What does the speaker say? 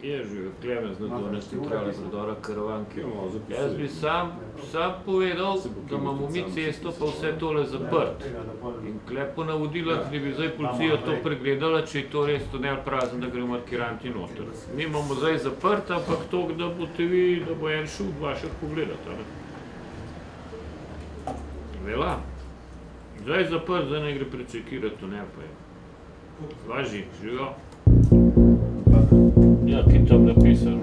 Je živel Klemen z nadzorne centrale predora Karavanke. Jaz bi sam povedal, da imamo mi cesto pa vse tole zaprt. In kle po navodilah, da bi zdaj policija to pregledala, če je to res tunel prazen, da gre markiranti noter. Mi imamo zdaj zaprt, ampak to, da boste vi, da bo en šut vaših pogledati. Vela, zdaj zaprt, zdaj ne gre prečekirati tunel pa je. Važi, živijo. Ja, ki tam napisal.